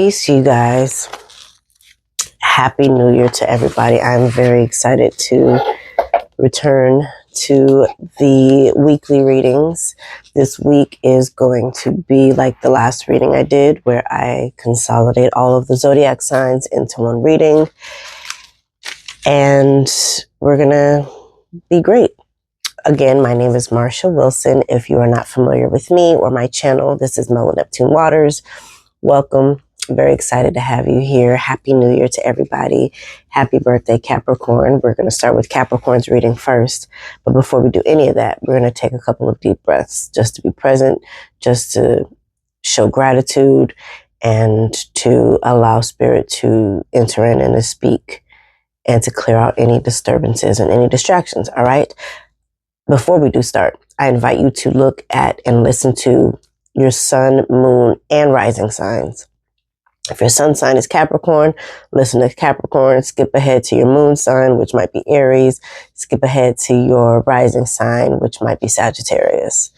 Peace, you guys. Happy New Year to everybody. I'm very excited to return to the weekly readings. This week is going to be like the last reading I did, where I consolidate all of the zodiac signs into one reading. And we're going to be great. Again, my name is Marsha Wilson. If you are not familiar with me or my channel, this is MellowNeptuneWaters. Welcome. I'm very excited to have you here. Happy New Year to everybody. Happy birthday, Capricorn. We're going to start with Capricorn's reading first. But before we do any of that, we're going to take a couple of deep breaths just to be present, just to show gratitude, and to allow Spirit to enter in and to speak and to clear out any disturbances and any distractions. All right. Before we do start, I invite you to look at and listen to your sun, moon, and rising signs. If your sun sign is Capricorn, listen to Capricorn. Skip ahead to your moon sign, which might be Aries. Skip ahead to your rising sign, which might be Sagittarius.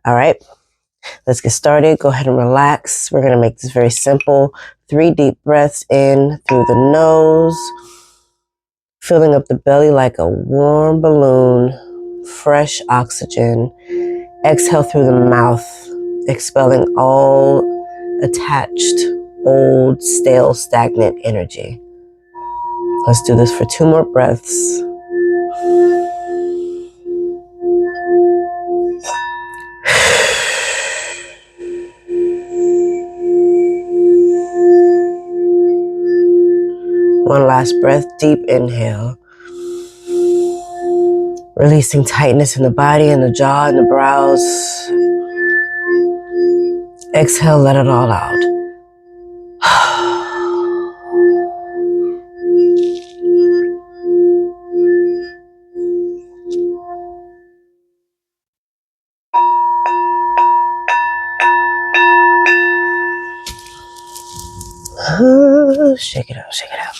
All right, let's get started. Go ahead and relax. We're going to make this very simple. 3 deep breaths in through the nose, filling up the belly like a warm balloon, fresh oxygen. Exhale through the mouth, expelling all attached, old, stale, stagnant energy. Let's do this for 2 more breaths. One last breath, deep inhale. Releasing tightness in the body and the jaw and the brows. Exhale, let it all out. Shake it out, shake it out.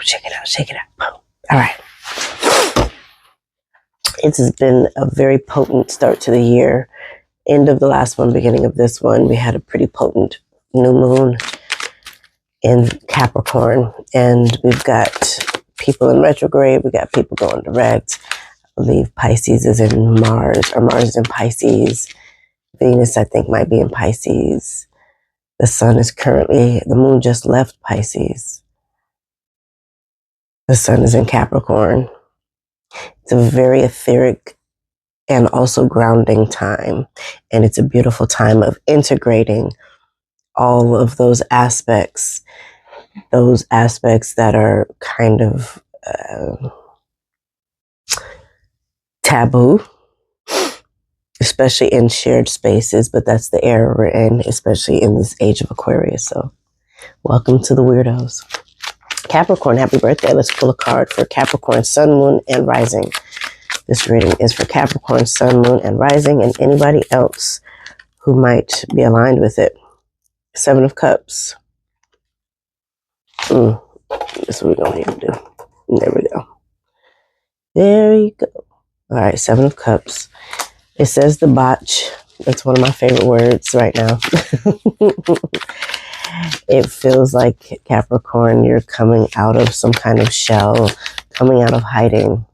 Shake it out, shake it out. All right. It has been a very potent start to the year. End of the last one, beginning of this one, we had a pretty potent new moon in Capricorn. And we've got people in retrograde. We got people going direct. I believe Pisces is in Mars, or Mars is in Pisces. Venus, I think, might be in Pisces. The sun is currently, the moon just left Pisces. The sun is in Capricorn. It's a very etheric and also grounding time. And it's a beautiful time of integrating all of those aspects that are kind of taboo, especially in shared spaces, but that's the era we're in, especially in this age of Aquarius. So welcome to the weirdos. Capricorn, happy birthday. Let's pull a card for Capricorn, sun, moon, and rising. This reading is for Capricorn, sun, moon, and rising, and anybody else who might be aligned with it. 7 of Cups. This is what we're going to need to do. There we go. There you go. All right, 7 of Cups. It says the botch. That's one of my favorite words right now. It feels like, Capricorn, you're coming out of some kind of shell, coming out of hiding.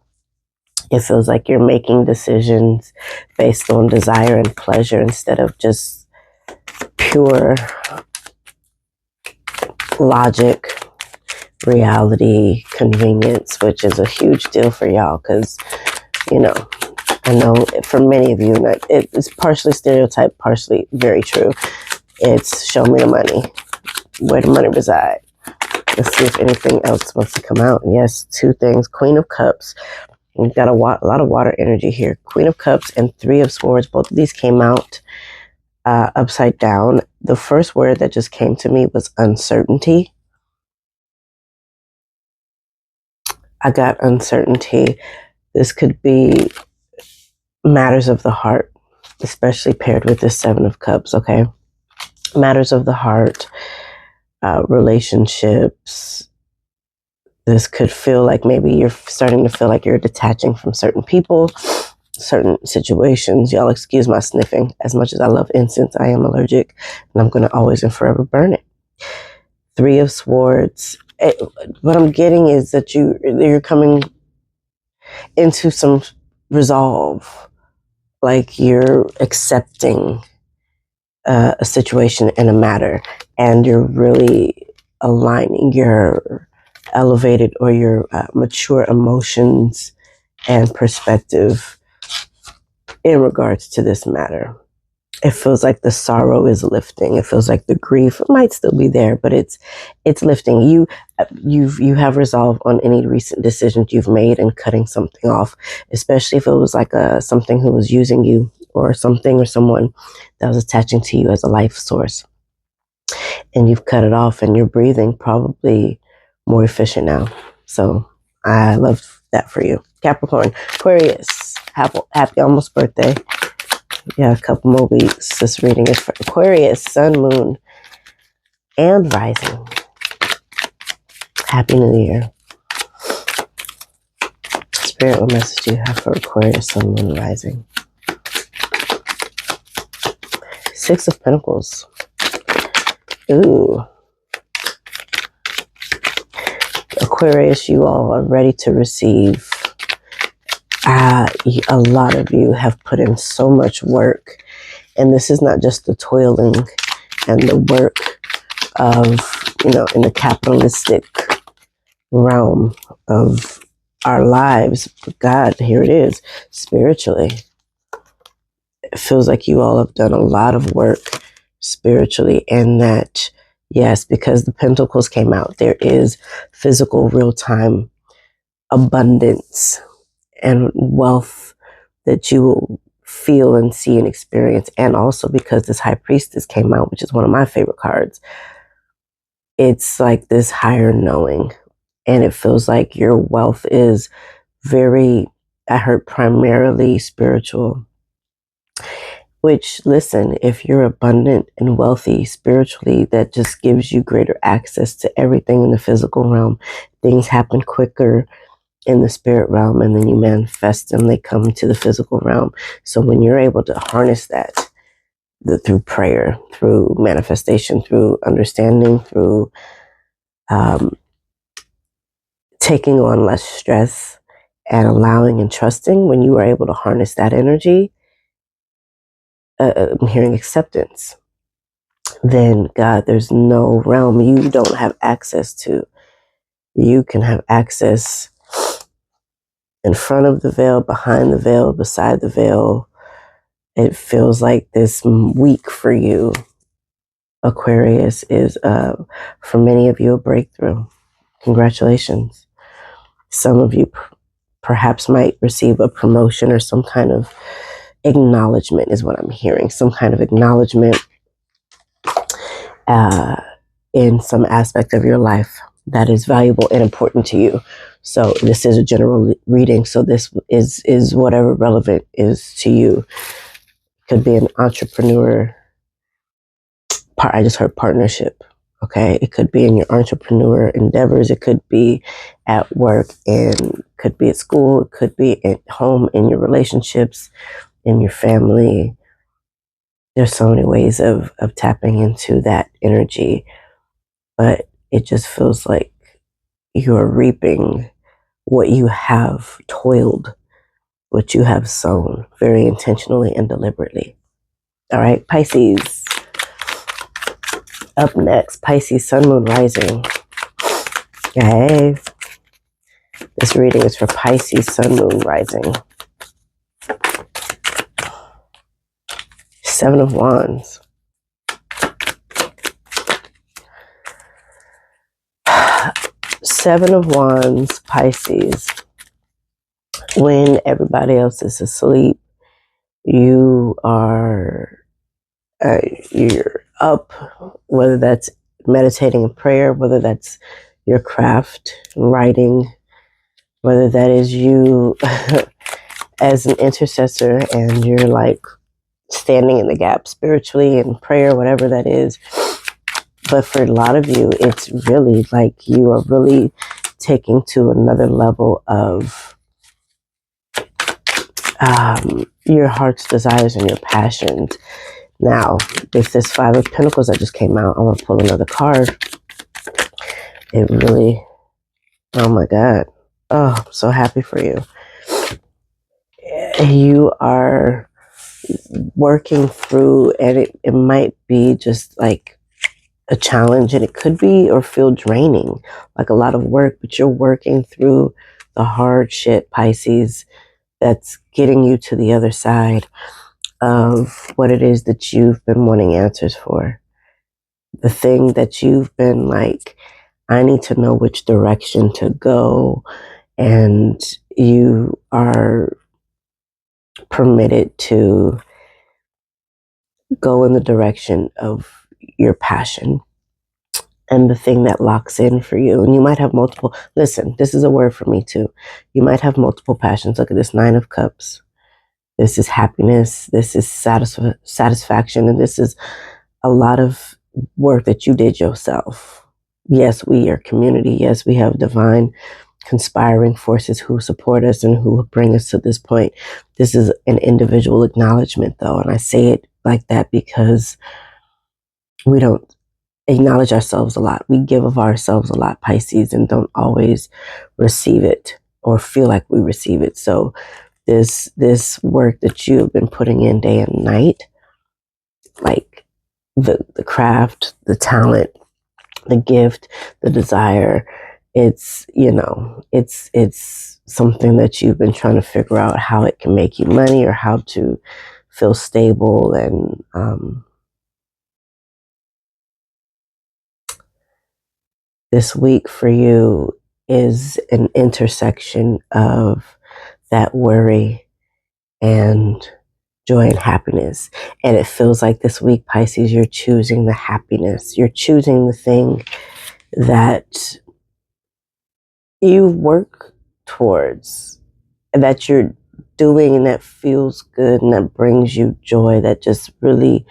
It feels like you're making decisions based on desire and pleasure instead of just pure logic, reality, convenience, which is a huge deal for y'all because, you know, I know for many of you, it's partially stereotype, partially very true. It's show me the money, where the money reside. Let's see if anything else wants to come out. Yes, 2 things. Queen of Cups. We've got a lot of water energy here. Queen of Cups and 3 of Swords. Both of these came out upside down. The first word that just came to me was uncertainty. I got uncertainty. This could be matters of the heart, especially paired with this 7 of Cups, okay? Matters of the heart, relationships. This could feel like maybe you're starting to feel like you're detaching from certain people, certain situations. Y'all excuse my sniffing. As much as I love incense, I am allergic, and I'm going to always and forever burn it. Three of Swords. What I'm getting is that you're coming into some resolve, like you're accepting a situation and a matter, and you're really aligning your elevated or your mature emotions and perspective in regards to this matter. It feels like the sorrow is lifting. It feels like the grief might still be there, but it's lifting. You have resolve on any recent decisions you've made and cutting something off, especially if it was like something who was using you, or something or someone that was attaching to you as a life source. And you've cut it off, and you're breathing probably more efficient now. So I love that for you. Capricorn, Aquarius, happy almost birthday. Yeah, a couple more weeks. This reading is for Aquarius, Sun, Moon, and Rising. Happy New Year. Spirit, what message do you have for Aquarius, Sun, Moon, Rising? Six of Pentacles. Ooh. Aquarius, you all are ready to receive. A lot of you have put in so much work, and this is not just the toiling and the work of, in the capitalistic realm of our lives. But God, here it is, spiritually. It feels like you all have done a lot of work spiritually, and that, yes, because the Pentacles came out, there is physical, real-time abundance and wealth that you will feel and see and experience. And also because this High Priestess came out, which is one of my favorite cards, it's like this higher knowing, and it feels like your wealth is very, I heard, primarily spiritual. Which, listen, if you're abundant and wealthy spiritually, that just gives you greater access to everything in the physical realm. Things happen quicker in the spirit realm, and then you manifest them. They come to the physical realm. So when you're able to harness that through prayer, through manifestation, through understanding, through taking on less stress and allowing and trusting, when you are able to harness that energy, I'm hearing acceptance, then God, there's no realm you don't have access to. You can have access in front of the veil, behind the veil, beside the veil. It feels like this week for you, Aquarius, is for many of you a breakthrough. Congratulations. Some of you perhaps might receive a promotion or some kind of acknowledgement is what I'm hearing. Some kind of acknowledgement in some aspect of your life that is valuable and important to you. So this is a general reading. So this is whatever relevant is to you. Could be an entrepreneur. I just heard partnership. Okay. It could be in your entrepreneur endeavors. It could be at work, and could be at school. It could be at home, in your relationships, in your family. There's so many ways of tapping into that energy, but it just feels like you're reaping what you have toiled, what you have sown, very intentionally and deliberately. All right, Pisces. Up next, Pisces, Sun, Moon, Rising. Okay. This reading is for Pisces, Sun, Moon, Rising. Seven of Wands. Seven of Wands, Pisces. When everybody else is asleep, you are you're up, whether that's meditating in prayer, whether that's your craft, writing, whether that is you as an intercessor and you're like standing in the gap spiritually in prayer, whatever that is. But for a lot of you, it's really like you are really taking to another level of your heart's desires and your passions. Now, with this Five of Pentacles that just came out, I want to pull another card. It really, oh my God. Oh, I'm so happy for you. You are working through, and it might be just like a challenge, and it could be or feel draining, like a lot of work, but you're working through the hard shit, Pisces, that's getting you to the other side of what it is that you've been wanting answers for. The thing that you've been like, I need to know which direction to go, and you are permitted to go in the direction of your passion and the thing that locks in for you. And you might have multiple, listen, this is a word for me too. You might have multiple passions. Look at this 9 of Cups. This is happiness. This is satisfaction. And this is a lot of work that you did yourself. Yes, we are community. Yes, we have divine conspiring forces who support us and who bring us to this point. This is an individual acknowledgement, though. And I say it like that because we don't acknowledge ourselves a lot. We give of ourselves a lot, Pisces, and don't always receive it or feel like we receive it. So this work that you've been putting in day and night, like the craft, the talent, the gift, the desire, it's, you know, it's something that you've been trying to figure out how it can make you money or how to feel stable. And this week for you is an intersection of that worry and joy and happiness. And it feels like this week, Pisces, you're choosing the happiness. You're choosing the thing that you work towards, that you're doing, and that feels good and that brings you joy, that just really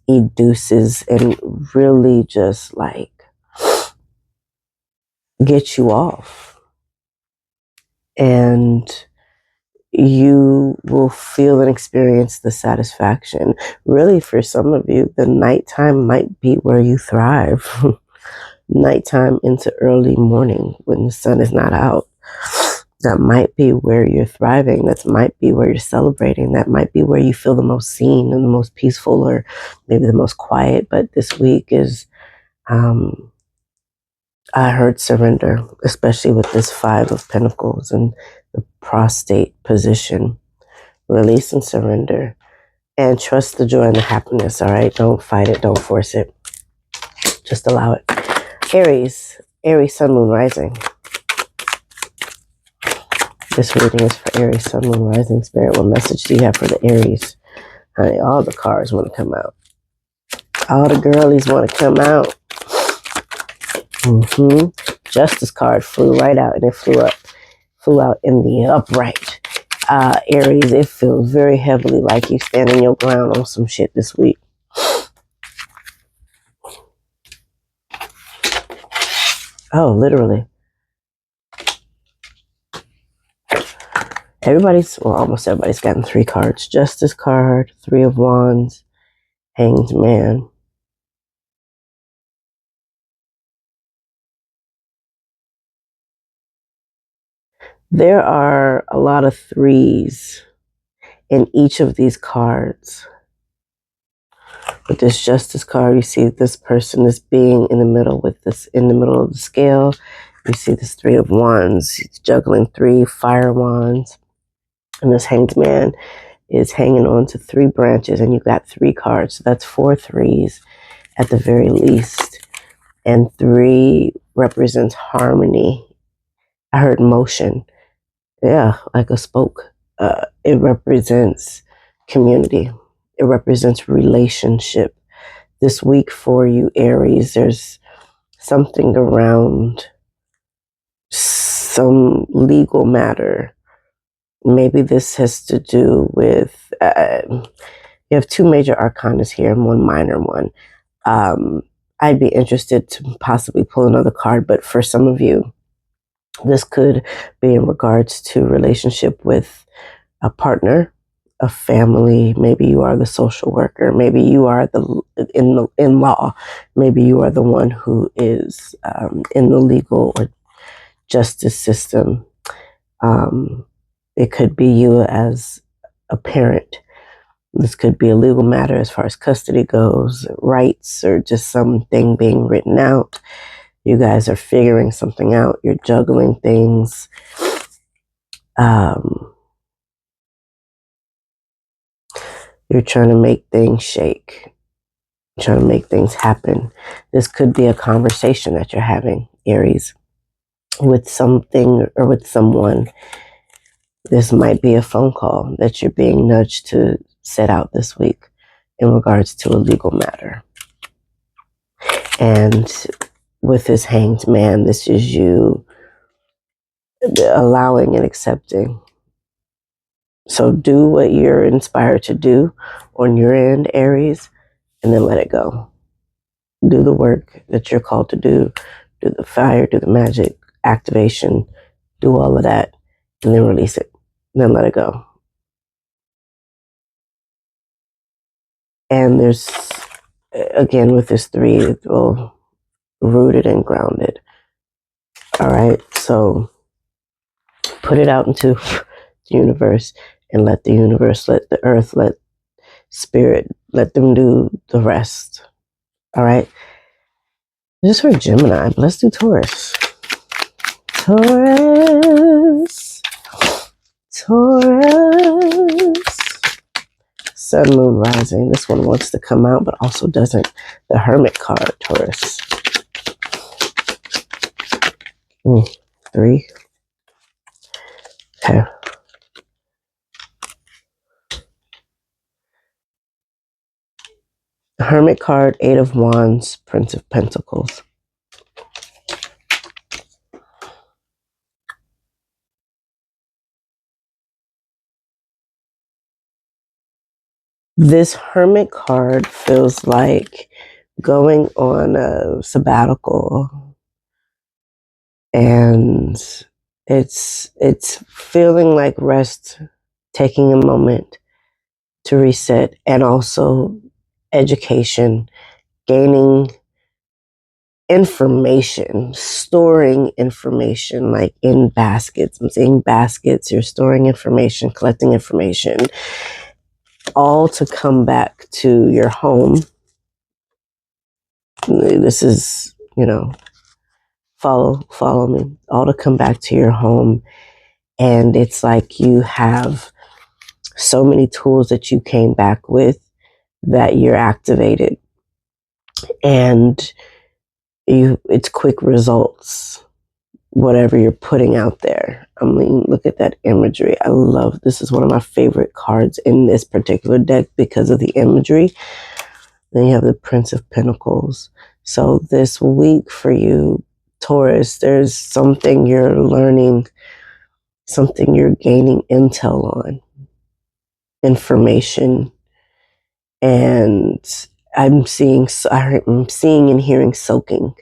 educes and really just like gets you off. And you will feel and experience the satisfaction. Really, for some of you, the nighttime might be where you thrive. Nighttime into early morning when the sun is not out. That might be where you're thriving. That might be where you're celebrating. That might be where you feel the most seen and the most peaceful, or maybe the most quiet. But this week is, I heard surrender, especially with this 5 of Pentacles and the prostate position. Release and surrender. And trust the joy and the happiness, all right? Don't fight it. Don't force it. Just allow it. Aries. Aries, Sun, Moon, Rising. This reading is for Aries, Sun, Moon, Rising. Spirit, what message do you have for the Aries? Honey, all the cards want to come out. All the girlies want to come out. Justice card flew right out, and it flew out in the upright. Aries, it feels very heavily like you standing your ground on some shit this week. Oh, literally. Almost everybody's gotten 3 cards. Justice card, 3 of Wands, Hanged Man. There are a lot of 3s in each of these cards. With this Justice card, you see this person is being in the middle with this, in the middle of the scale. You see this 3 of Wands. He's juggling 3 fire wands. And this Hanged Man is hanging on to 3 branches, and you got 3 cards. So that's 4 3s at the very least. And 3 represents harmony. I heard motion. Yeah, like a spoke. It represents community. It represents relationship. This week for you, Aries, there's something around some legal matter. Maybe this has to do with, you have 2 major arcanas here and 1 minor one. I'd be interested to possibly pull another card, but for some of you, this could be in regards to relationship with a partner, a family. Maybe you are the social worker. Maybe you are in law. Maybe you are the one who is in the legal or justice system. It could be you as a parent. This could be a legal matter as far as custody goes, rights, or just something being written out. You guys are figuring something out. You're juggling things. You're trying to make things shake. Trying to make things happen. This could be a conversation that you're having, Aries, with something or with someone. This might be a phone call that you're being nudged to set out this week in regards to a legal matter. And with this Hanged Man, this is you allowing and accepting. So do what you're inspired to do on your end, Aries, and then let it go. Do the work that you're called to do. Do the fire, do the magic, activation, do all of that, and then release it. And then let it go. And there's, again, with this 3, it's all rooted and grounded. All right, so put it out into the universe and let the universe, let the earth, let spirit, let them do the rest. All right. I just heard Gemini. Let's do Taurus. Taurus. Sun, moon, rising. This one wants to come out, but also doesn't. The Hermit card, Taurus. 3. Okay. Hermit card, 8 of Wands, Prince of Pentacles. This Hermit card feels like going on a sabbatical, and it's feeling like rest, taking a moment to reset, and also education, gaining information, storing information, like in baskets. I'm seeing baskets. You're storing information, collecting information, all to come back to your home. This is, follow me, all to come back to your home. And it's like you have so many tools that you came back with that you're activated, and it's quick results, whatever you're putting out there. I mean, look at that imagery. I love, this is one of my favorite cards in this particular deck because of the imagery. Then you have the Prince of Pentacles. So this week for you, Taurus, there's something you're learning, something you're gaining intel on, information. And I'm seeing and hearing soaking.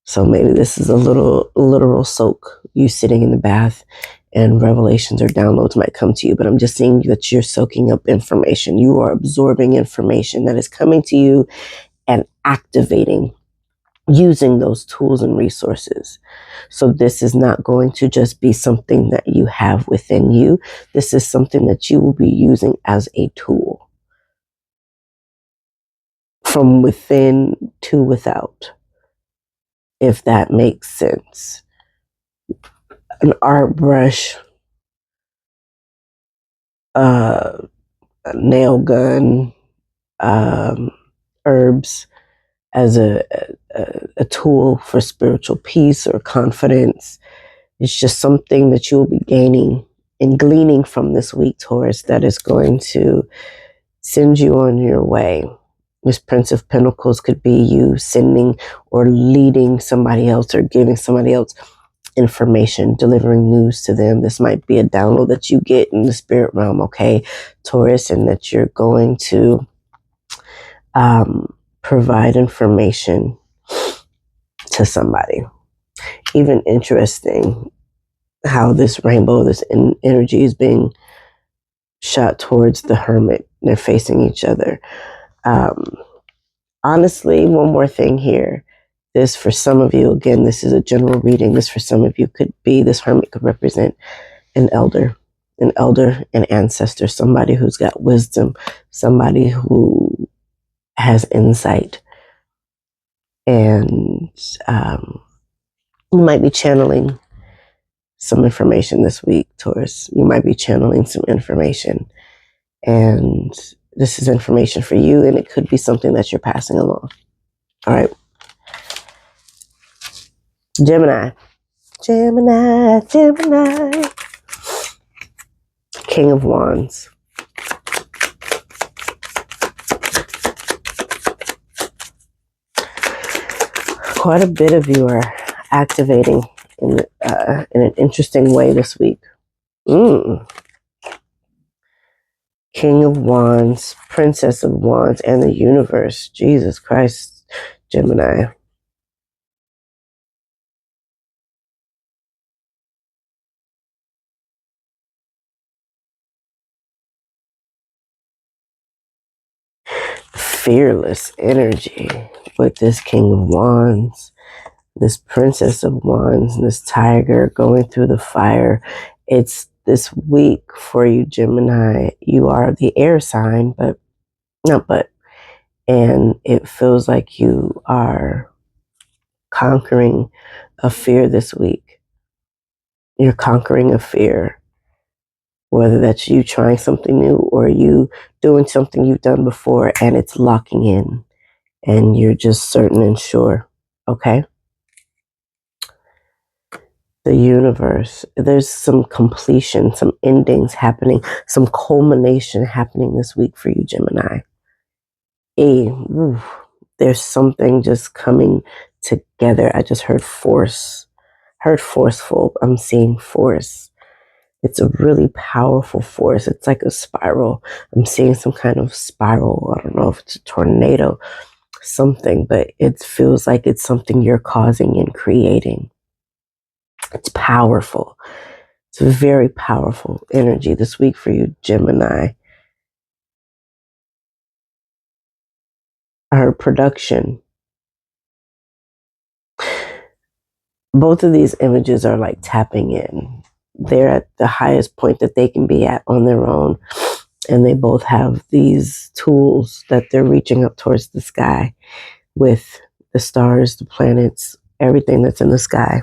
So maybe this is a literal soak, you sitting in the bath, and revelations or downloads might come to you. But I'm just seeing that you're soaking up information. You are absorbing information that is coming to you and activating, using those tools and resources. So this is not going to just be something that you have within you. This is something that you will be using as a tool. From within to without, if that makes sense. An art brush, a nail gun, herbs as a tool for spiritual peace or confidence. It's just something that you will be gaining and gleaning from this week, Taurus, that is going to send you on your way. This Prince of Pentacles could be you sending or leading somebody else or giving somebody else information, delivering news to them. This might be a download that you get in the spirit realm, okay, Taurus, and that you're going to provide information to somebody. Even interesting how this rainbow, this energy is being shot towards the Hermit. They're facing each other. Honestly, one more thing here. This, for some of you, again, this is a general reading. This, for some of you, could be, this Hermit could represent an elder, an ancestor, somebody who's got wisdom, somebody who has insight. And you might be channeling some information this week, Taurus. You might be channeling some information. And this is information for you, and it could be something that you're passing along. All right. Gemini. Gemini, Gemini. King of Wands. Quite a bit of you are activating in an interesting way this week. King of Wands, Princess of Wands, and the Universe. Jesus Christ, Gemini. Fearless energy with this King of Wands, this Princess of Wands, this tiger going through the fire. It's this week for you, Gemini. You are the air sign, and it feels like you are conquering a fear this week. You're conquering a fear, whether that's you trying something new or you doing something you've done before and it's locking in and you're just certain and sure. Okay? The Universe, there's some completion, some endings happening, some culmination happening this week for you, Gemini. There's something just coming together. I just heard force, heard forceful. I'm seeing force. It's a really powerful force. It's like a spiral. I'm seeing some kind of spiral. I don't know if it's a tornado, something, but it feels like it's something you're causing and creating. It's powerful. It's a very powerful energy this week for you, Gemini. I heard production. Both of these images are like tapping in. They're at the highest point that they can be at on their own. And they both have these tools that they're reaching up towards the sky with the stars, the planets, everything that's in the sky.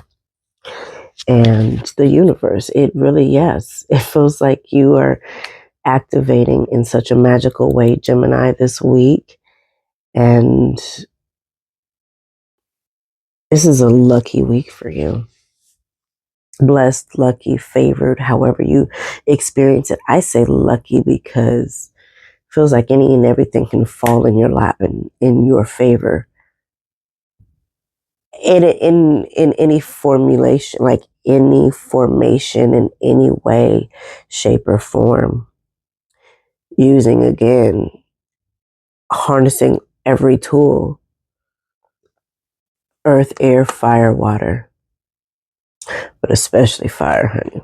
And the universe. It really, yes. It feels like you are activating in such a magical way, Gemini, this week. And this is a lucky week for you. Blessed, lucky, favored, however you experience it. I say lucky because it feels like any and everything can fall in your lap and in your favor. In any formulation, like any formation in any way, shape, or form. Using, again, harnessing every tool. Earth, air, fire, water. But especially fire, honey.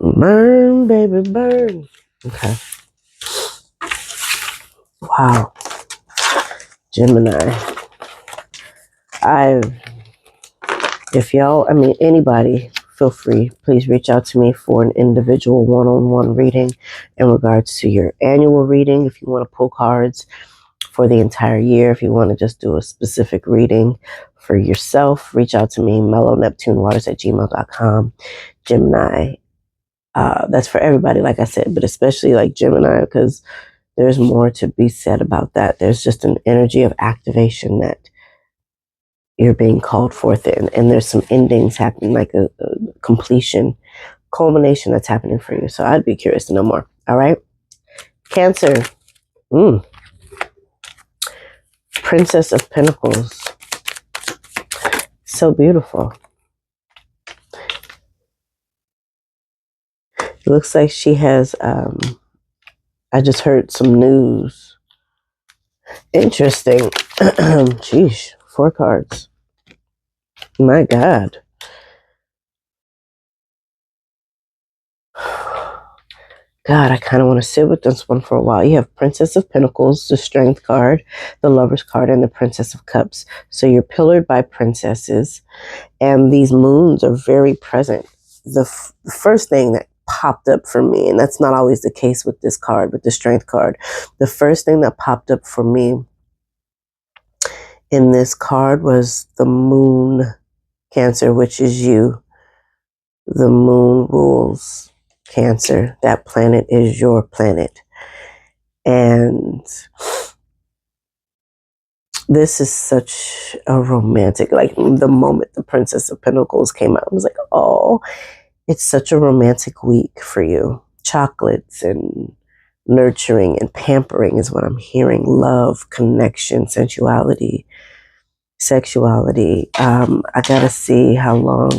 Burn, baby, burn. Okay. Wow. Gemini. Anybody, feel free. Please reach out to me for an individual one-on-one reading in regards to your annual reading. If you want to pull cards for the entire year, if you want to just do a specific reading for yourself, reach out to me, MellowNeptuneWaters@gmail.com. Gemini. That's for everybody, like I said, but especially like Gemini, because there's more to be said about that. There's just an energy of activation that you're being called forth in. And there's some endings happening, like a completion, culmination that's happening for you. So I'd be curious to know more. All right. Cancer. Princess of Pentacles. So beautiful. It looks like she has, I just heard some news. Interesting. Sheesh. 4 cards. My God. God, I kind of want to sit with this one for a while. You have Princess of Pentacles, the Strength card, the Lover's card, and the Princess of Cups. So you're pillared by princesses, and these moons are very present. The first thing that popped up for me, and that's not always the case with this card, with the Strength card, the first thing that popped up for me in this card was the moon Cancer, which is you. The moon rules Cancer. That planet is your planet. And this is such a romantic, like the moment the Princess of Pentacles came out, I was like, oh, it's such a romantic week for you. Chocolates and nurturing and pampering is what I'm hearing. Love, connection, sensuality, sexuality. I gotta see how long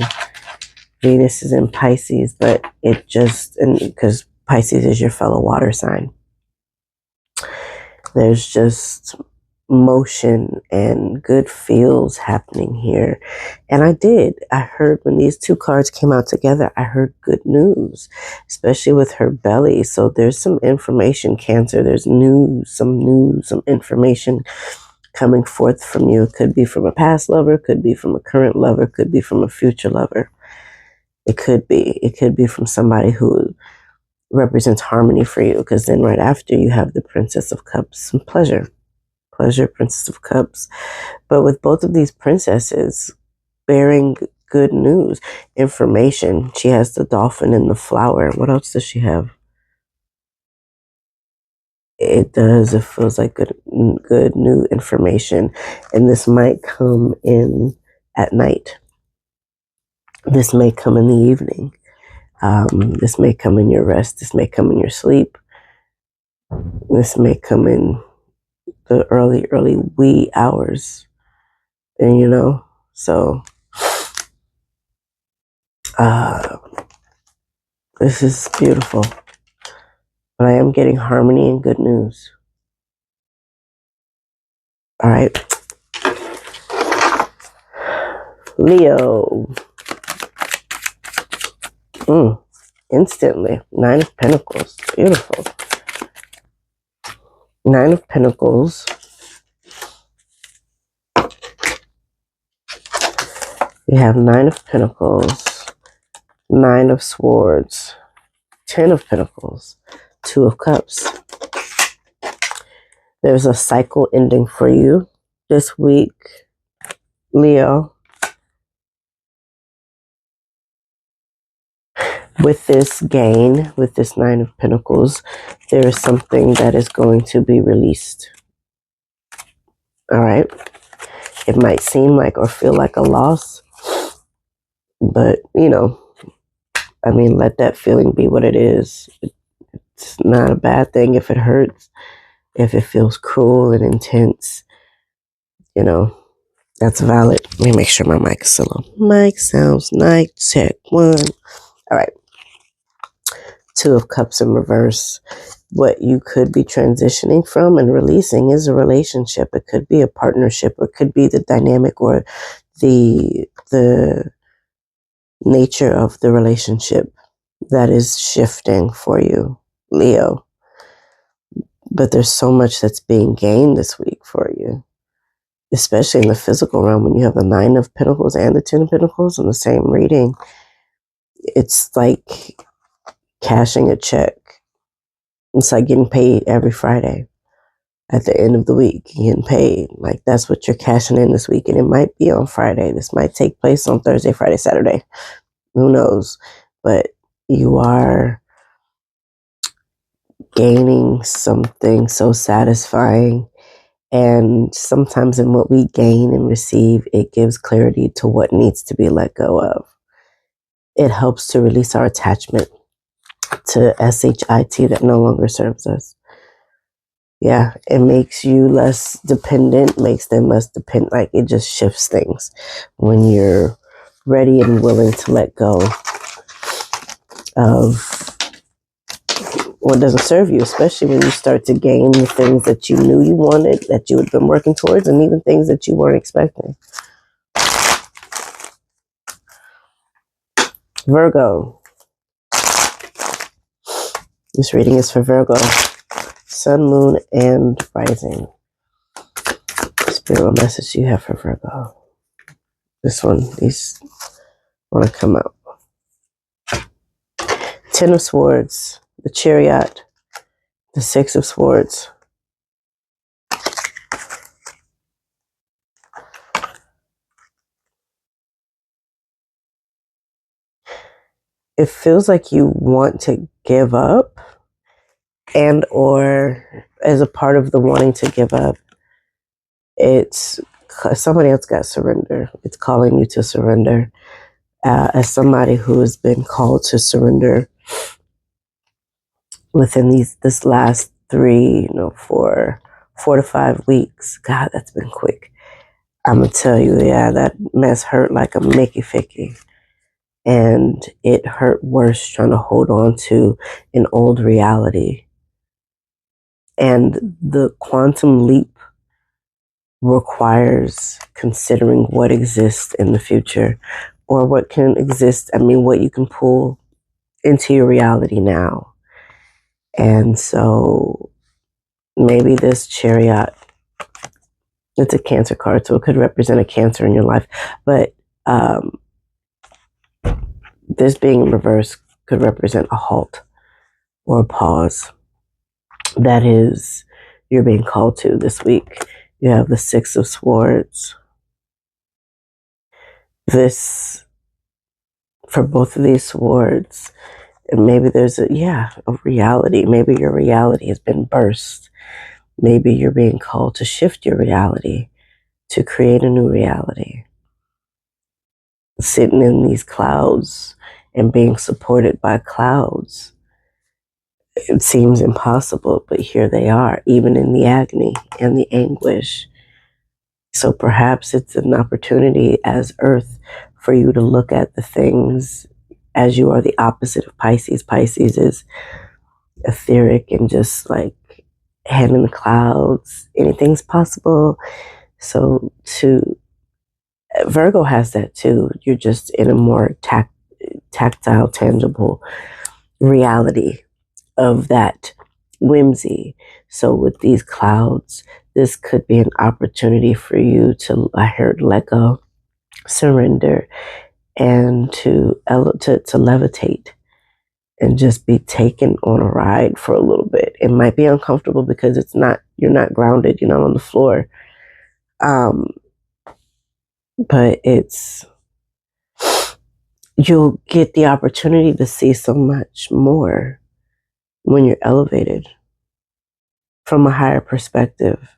Venus is in Pisces, but it just, and because Pisces is your fellow water sign, there's just motion and good feels happening here. And I heard when these two cards came out together, I heard good news, especially with her belly. So there's some information, Cancer. There's news, some information coming forth from you. It could be from a past lover, could be from a current lover, could be from a future lover. It could be from somebody who represents harmony for you, because then right after you have the Princess of Cups, pleasure, Princess of Cups. But with both of these princesses bearing good news, information, she has the dolphin and the flower. What else does she have? It feels like good new information, and this might come in at night. This may come in the evening. This may come in your rest. This may come in your sleep. This may come in the early wee hours. And so this is beautiful. But I am getting harmony and good news. All right. Leo. Instantly. 9 of Pentacles. Beautiful. 9 of Pentacles. We have 9 of Pentacles, 9 of Swords, 10 of Pentacles, 2 of Cups. There's a cycle ending for you this week, Leo. With this gain, with this 9 of Pentacles, there is something that is going to be released. All right. It might seem like or feel like a loss, but let that feeling be what it is. It's not a bad thing if it hurts, if it feels cruel and intense. That's valid. Let me make sure my mic is still on. Mic sounds nice. Check 1. All right. 2 of Cups in reverse. What you could be transitioning from and releasing is a relationship. It could be a partnership, or it could be the dynamic or the nature of the relationship that is shifting for you, Leo. But there's so much that's being gained this week for you, especially in the physical realm. When you have the 9 of Pentacles and the 10 of Pentacles in the same reading, it's like cashing a check. It's like getting paid every Friday. At the end of the week, getting paid. Like, that's what you're cashing in this week. And it might be on Friday. This might take place on Thursday, Friday, Saturday. Who knows? But you are gaining something so satisfying. And sometimes in what we gain and receive, it gives clarity to what needs to be let go of. It helps to release our attachment to SHIT that no longer serves us. Yeah, it makes you less dependent, makes them less dependent. Like, it just shifts things when you're ready and willing to let go of what doesn't serve you, especially when you start to gain the things that you knew you wanted, that you had been working towards, and even things that you weren't expecting. Virgo. This reading is for Virgo, Sun, Moon, and Rising. Spirit, what message do you have for Virgo? This one, these want to come out. Ten of Swords, the Chariot, the Six of Swords. It feels like you want to give up, and or as a part of the wanting to give up, it's somebody else got surrender. It's calling you to surrender. As somebody who has been called to surrender within this last 4 to 5 weeks. God, that's been quick. I'm gonna tell you, yeah, that mess hurt like a Mickey Ficky. And it hurt worse trying to hold on to an old reality. And the quantum leap requires considering what exists in the future, or what can exist, what you can pull into your reality now. And so maybe this Chariot, it's a Cancer card, so it could represent a Cancer in your life, but this being in reverse could represent a halt or a pause. That is, you're being called to this week. You have the Six of Swords. This, for both of these swords, maybe there's a reality. Maybe your reality has been burst. Maybe you're being called to shift your reality, to create a new reality. Sitting in these clouds and being supported by clouds. It seems impossible, but here they are, even in the agony and the anguish. So perhaps it's an opportunity as Earth for you to look at the things as you are the opposite of Pisces. Pisces is etheric and just like head in the clouds. Anything's possible. So Virgo has that too. You're just in a more tactile, tangible reality of that whimsy. So with these clouds, this could be an opportunity for you to, I heard, let go, surrender, and to levitate and just be taken on a ride for a little bit. It might be uncomfortable because you're not grounded, you're not on the floor. But you'll get the opportunity to see so much more when you're elevated from a higher perspective.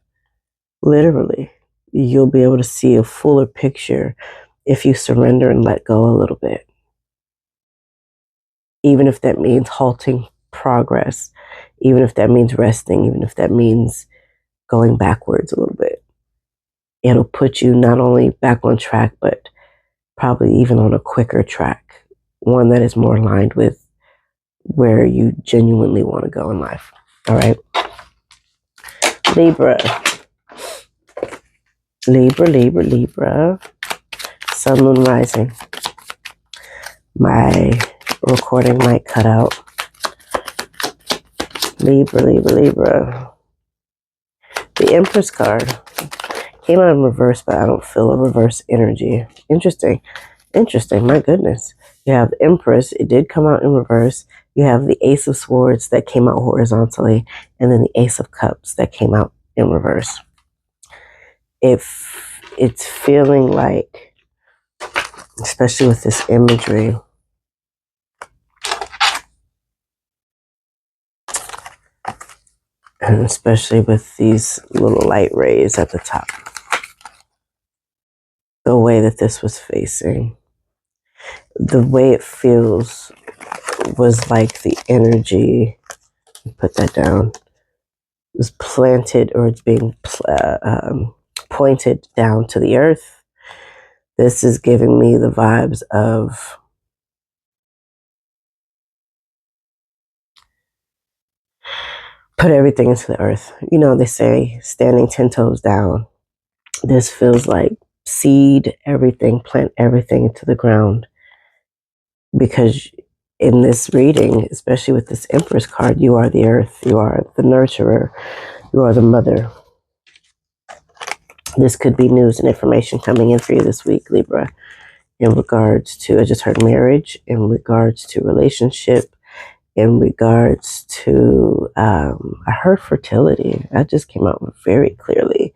Literally, you'll be able to see a fuller picture if you surrender and let go a little bit. Even if that means halting progress, even if that means resting, even if that means going backwards a little bit. It'll put you not only back on track, but probably even on a quicker track, one that is more aligned with where you genuinely want to go in life. All right. Libra. Sun, Moon, Rising. My recording might cut out. Libra. The Empress card came out in reverse, but I don't feel a reverse energy. Interesting. My goodness. You have Empress. It did come out in reverse. You have the Ace of Swords that came out horizontally, and then the Ace of Cups that came out in reverse. If it's feeling like, especially with this imagery, and especially with these little light rays at the top, the way that this was facing, the way it feels was like the energy, put that down, was planted, or it's being pointed down to the earth. This is giving me the vibes of put everything into the earth. You know, they say standing 10 toes down. This feels like seed everything, plant everything into the ground, because in this reading, especially with this Empress card, you are the earth, you are the nurturer, you are the mother. This could be news and information coming in for you this week, Libra, in regards to, I just heard marriage, in regards to relationship, in regards to, I heard fertility. That just came out very clearly.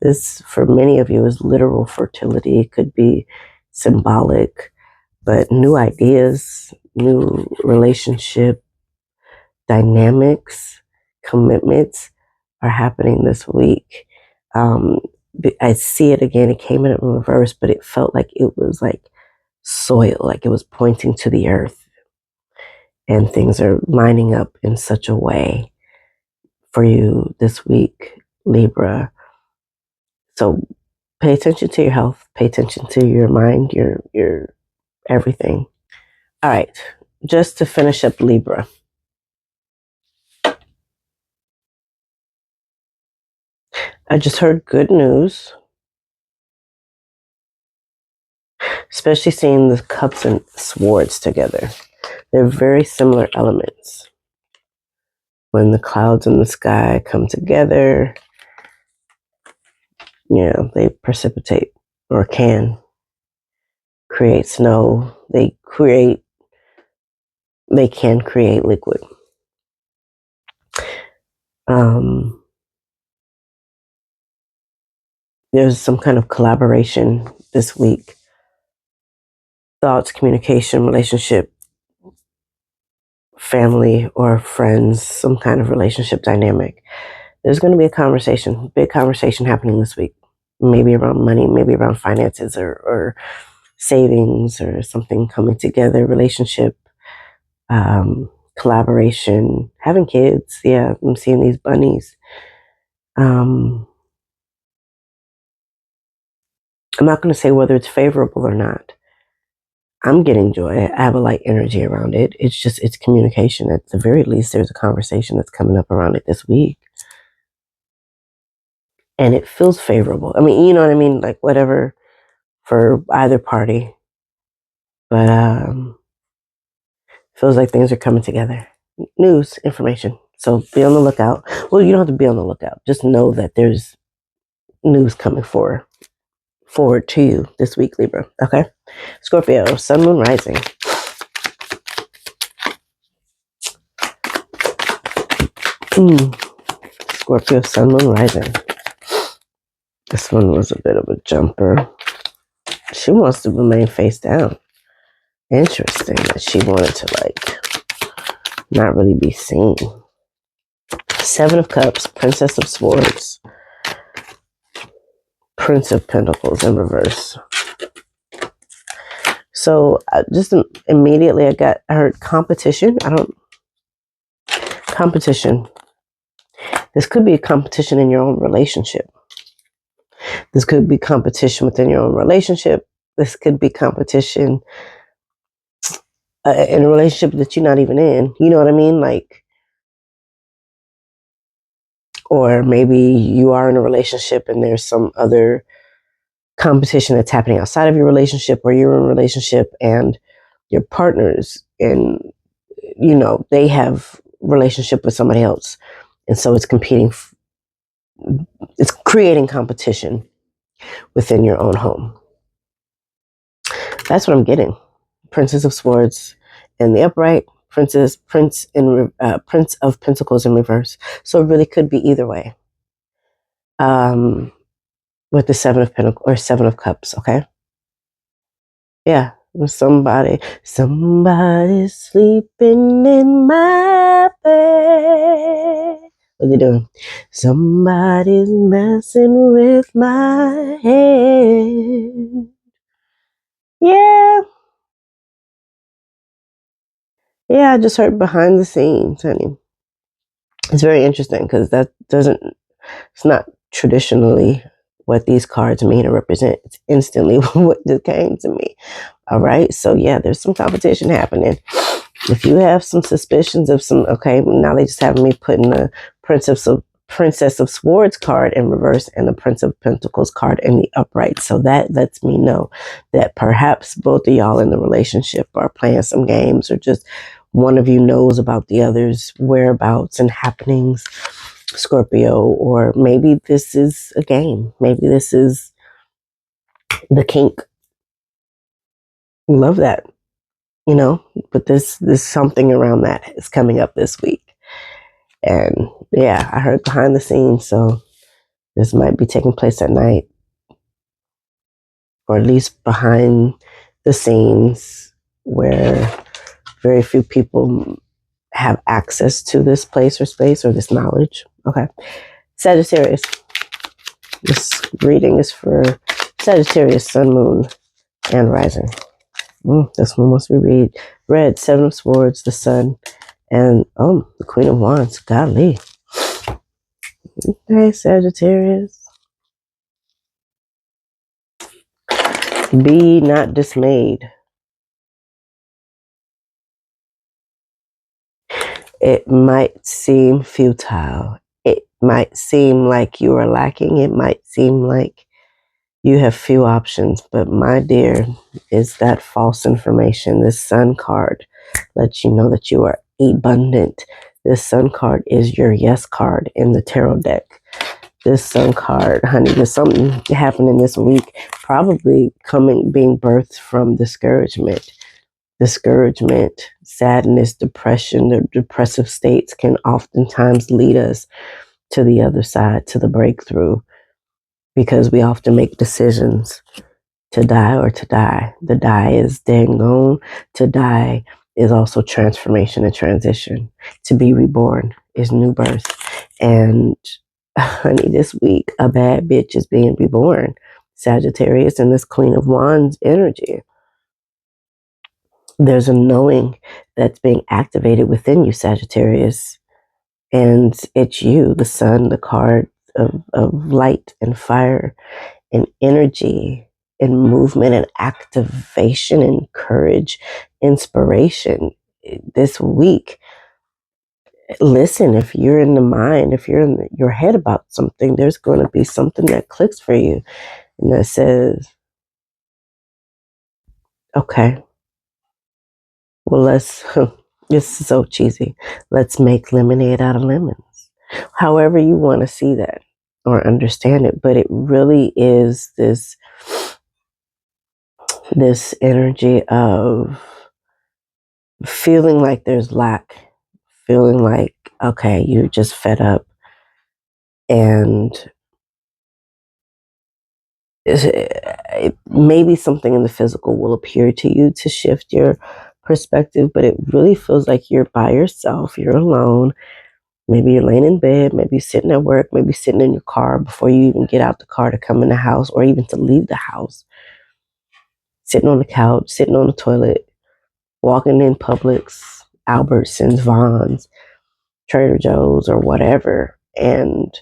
This, for many of you, is literal fertility. It could be symbolic, but new ideas, new relationship dynamics, commitments are happening this week. I see it again. It came in reverse, but it felt like it was like soil, like it was pointing to the earth. And things are lining up in such a way for you this week, Libra. So pay attention to your health, pay attention to your mind, your everything. All right, just to finish up Libra. I just heard good news, especially seeing the cups and swords together. They're very similar elements. When the clouds in the sky come together, they precipitate or can create snow. They can create liquid. There's some kind of collaboration this week. Thoughts, communication, relationship, family or friends, some kind of relationship dynamic. There's going to be a conversation, big conversation happening this week. Maybe around money, maybe around finances or savings or something coming together, relationship, collaboration, having kids. Yeah, I'm seeing these bunnies. I'm not going to say whether it's favorable or not. I'm getting joy. I have a light energy around it. It's communication. At the very least, there's a conversation that's coming up around it this week. And it feels favorable. I mean, you know what I mean? Like whatever for either party. But feels like things are coming together. News, information. So be on the lookout. Well, you don't have to be on the lookout. Just know that there's news coming forward to you this week, Libra. Okay? Scorpio, Sun, Moon, Rising. Scorpio, Sun, Moon, Rising. This one was a bit of a jumper. She wants to remain face down. Interesting that she wanted to not really be seen. Seven of Cups, Princess of Swords, Prince of Pentacles in reverse. So just immediately I heard competition. Competition. This could be a competition in your own relationship. This could be competition within your own relationship. This could be competition in a relationship that you're not even in. You know what I mean? Or maybe you are in a relationship and there's some other competition that's happening outside of your relationship, or you're in a relationship and your partners and they have relationship with somebody else, and so it's competing. It's creating competition within your own home. That's what I'm getting. Princess of Swords in the upright, Prince of Pentacles in reverse. So it really could be either way. With the Seven of Pentacles or Seven of Cups, okay? Yeah, somebody's sleeping in my bed. What are they doing? Somebody's messing with my head. Yeah. Yeah, I just heard behind the scenes, honey. It's very interesting because it's not traditionally what these cards mean or represent. It's instantly what just came to me. All right. So yeah, there's some competition happening. If you have some suspicions of okay, now they just have me putting the Princess of Swords card in reverse and the Prince of Pentacles card in the upright. So that lets me know that perhaps both of y'all in the relationship are playing some games, or just one of you knows about the other's whereabouts and happenings, Scorpio. Or maybe this is a game. Maybe this is the kink. Love that, you know, but this something around that is coming up this week. And yeah, I heard behind the scenes, so this might be taking place at night, or at least behind the scenes where very few people have access to this place or space or this knowledge. Okay. Sagittarius. This reading is for Sagittarius, Sun, Moon, and Rising. This one wants to be read. Seven of Swords, the Sun, and the Queen of Wands. Golly. Hey, Sagittarius. Be not dismayed. It might seem futile. It might seem like you are lacking. It might seem like you have few options. But my dear, is that false information. This Sun card lets you know that you are abundant. This Sun card is your yes card in the tarot deck. This Sun card, honey, there's something happening this week, probably being birthed from discouragement. Discouragement, sadness, depression, the depressive states can oftentimes lead us to the other side, to the breakthrough, because we often make decisions to die or to die. The die is dead and gone. To die is also transformation and transition. To be reborn is new birth. And honey, this week, a bad bitch is being reborn. Sagittarius and this Queen of Wands energy. There's a knowing that's being activated within you, Sagittarius. And it's you, the sun, the card of light and fire and energy and movement and activation and courage, inspiration. This week, listen, if you're in the mind, if you're in your head about something, there's going to be something that clicks for you and that says, okay, well, this is so cheesy. Let's make lemonade out of lemons. However you want to see that or understand it, but it really is this energy of feeling like there's lack, feeling like, okay, you're just fed up, and maybe something in the physical will appear to you to shift your perspective, but it really feels like you're by yourself, you're alone. Maybe you're laying in bed, maybe you're sitting at work, maybe sitting in your car before you even get out the car to come in the house or even to leave the house. Sitting on the couch, sitting on the toilet, walking in Publix, Albertsons, Vons, Trader Joe's, or whatever. And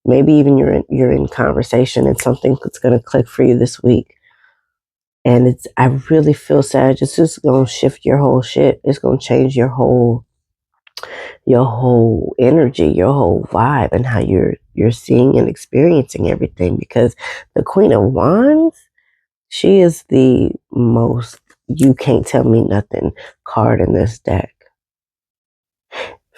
maybe even you're in conversation and something that's going to click for you this week. And I really feel sad. It's just going to shift your whole shit. It's going to change your whole energy, your whole vibe, and how you're seeing and experiencing everything. Because the Queen of Wands, she is the most you can't tell me nothing card in this deck.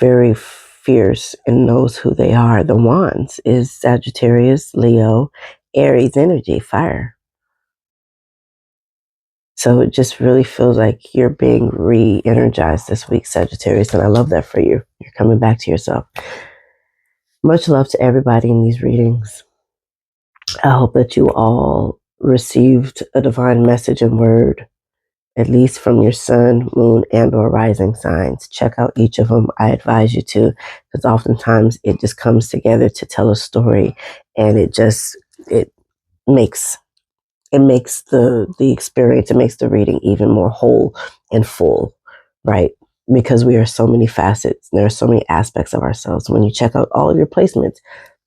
Very fierce and knows who they are. The Wands is Sagittarius, Leo, Aries energy, fire. So it just really feels like you're being re-energized this week, Sagittarius, and I love that for you. You're coming back to yourself. Much love to everybody in these readings. I hope that you all received a divine message and word, at least from your sun, moon, and or rising signs. Check out each of them. I advise you to, because oftentimes it just comes together to tell a story, and it makes the experience, it makes the reading even more whole and full, right? Because we are so many facets. There are so many aspects of ourselves. When you check out all of your placements,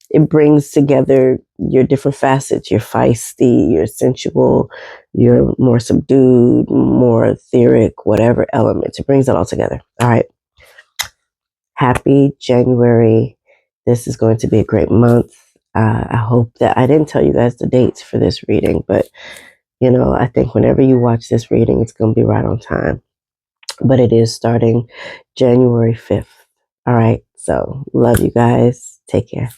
it brings together your different facets. You're feisty, you're sensual, you're more subdued, more etheric, whatever elements. It brings it all together. All right. Happy January This is going to be a great month. I hope that I didn't tell you guys the dates for this reading, but you know, I think whenever you watch this reading, it's going to be right on time. But it is starting January 5th. All right. So love you guys. Take care.